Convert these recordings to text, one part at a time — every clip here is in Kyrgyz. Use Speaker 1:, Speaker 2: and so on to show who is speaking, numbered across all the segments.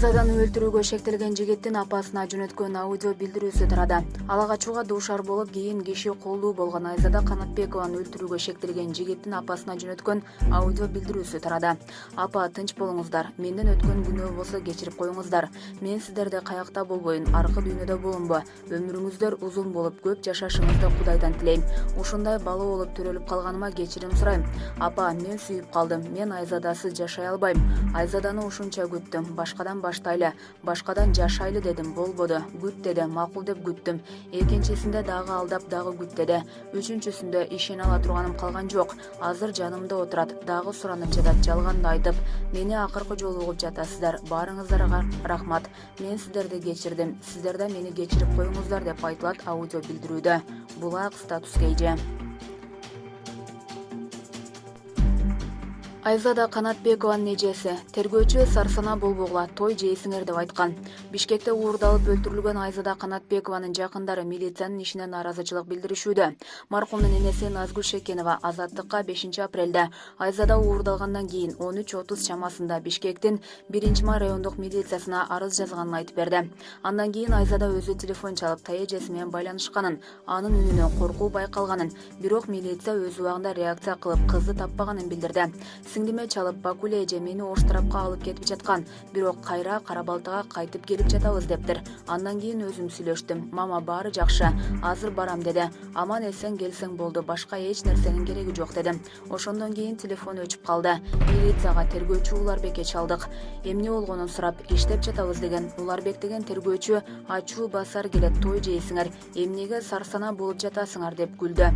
Speaker 1: Айзаданы өлтүрүүгө шектелген жигиттин апасына жөнөткөн аудио билдирүүсү тарады. Ала качууга дуушар болуп, кийин киши колдуу болгон Айзада Канатбекованы өлтүрүүгө шектелген жигиттин апасына жөнөткөн аудио билдирүүсү тарады. Апа, тынч болуңуздар. Менден өткөн күнөө болсо кечирип коюңуздар. Мен сиздерде каякта болбойн, аркы дүйнөдө болумбу. Өмүрүңүздөр узун болуп, көп жашашыңызды Кудайдан тилейм. Ушундай бала болуп төрөлүп калганыма кечирим сурайм. Апа, мен сүйүп калдым. Мен Айзадасыз жашай албайм. Айзаданы ушунча күттүм. Башкадан баштайлы, башкадан жашайлы дедим, болбоду. Күт деди, макул деп күттүм. Экинчисинде дагы алдап, дагы күт деди. Үчүнчүсүндө ишене ала турганым калган жок. Азыр жанымда отурат, дагы суранып жатат, жалганды айтып. Мени акыркы жолу угуп жатасыздар. Баарыңыздарга рахмат. Мен сиздерди кечирдим. Сиздер да мени кечирип коюңуздар деп айтылат аудио билдирүүдө. Булак статус кейже. Айзада Канатбекованын эжеси тергөөчү Сарсана болбогула Той Жейсиңер деп айткан. Бишкекте уурдалып өлтүрүлгөн Айзада Канатбекованын жакындары милициянын ишине нааразычылык билдиришүүдө. Маркумдун энеси Назгүл Шекенова Азаттыкка 5 апрелде Айзада уурдалгандан кийин 13:30 чамасында Бишкектин 1-май райондук милициясына арыз жазганын айтып берди. Андан кийин Айзада өзү телефон чалып, эжеси менен байланышканын, анын үнүнөн коркуу байкалганын, бирок милиция өз убагында реакция кылып кызды таппаганын билдирди. Сиңдиме чалып, Бакуле эже мени ош тарапка алып кетип жаткан, бирок кайра Карабалтага кайтып келип жатабыз дептир. Андан кийин өзүм сүйлөштүм. Мама, баары жакшы, азыр барам деди. Аман эсен келсең болду, башка эч нерсенин кереги жок дедим. Ошондон кийин телефон өчүп калды. Милицияга тергөөчү Уларбекке чалдык. Эмне болгонун сурап, иштеп жатабыз деген. Уларбек деген тергөөчү ачуу басар келет, Той Жейсиңер, эмнеге Сарсана болуп жатасыңар деп күлдү.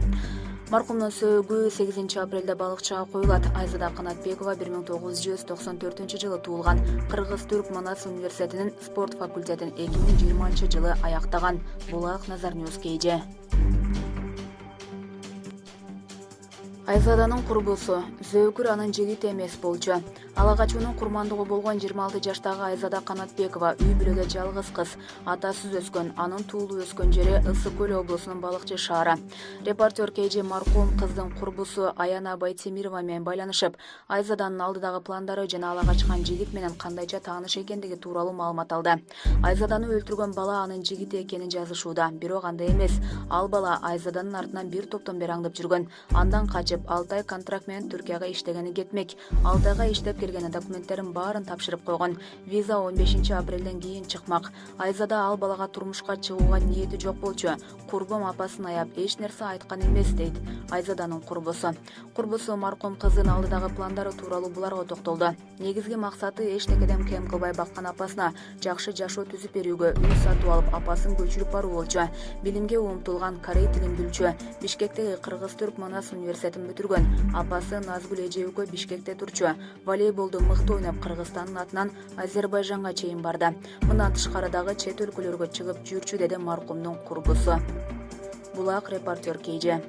Speaker 1: Маркумдун сөөгү 8 апрелде балыкчыга коюлат. Айзада Канатбекова 1994 туулган. Кыргыз-Түрк Манас университетинин спорт факультетин 2020 жылы аяктаган. Булак Назар Ньюс кейже. Айзаданын курбусу зөөкүр анын жигити эмес болчу. Ала качуунун курмандыгы болгон 26 жаштагы Айзада Канатбекова үй бүлөдө жалгыз кыз, атасыз өскөн, анын туулуу өскөн жери Ысык Көл облусунун Балыкчы шаары. Репортер KG маркум кыздын курбусу Аяна Байтемирова менен байланышып, Айзаданын алдыдагы пландары жана ала качкан жигит менен кандайча тааныш экендиги тууралуу маалымат алды. Айзаданы өлтүргөн бала анын жигити экенин жазышууда, бирок андай эмес. Ал бала Айзаданын артынан бир топтон бери аңдып жүргөн. Андан качып 6 ай контракт менен Түркияга иштегени кетмек. 6 айга иштеп келген документтерин баарын тапшырып койгон. Виза 15 апрелден кийин чыкмак. Айзада ал балага турмушка чыгууга ниети жок болчу. Курбум апасын аяп эч нерсе айткан эмес дейт Айзаданын курбусу. Курбусу маркум кыздын алдыдагы пландары тууралуу буларга токтолду. Негизги максаты эчтекеден кем кылбай баккан апасына жакшы жашоо түзүп берүүгө үй сатып алып апасын көчүрүп баруу болчу. Билимге умтулган, корей тилин билчү. Бишкектеги Кыргыз-Түрк Манас университетин бүтүргөн. Апасы Назгүл эже экөө Бишкекте турчу. Волейболду мыкты ойноп Кыргызстандын атынан Азербайжанга чейин барды. Мындан тышкары дагы чет өлкөлөргө чыгып жүрчү деди маркумдун курбусу. Булак репортер KG.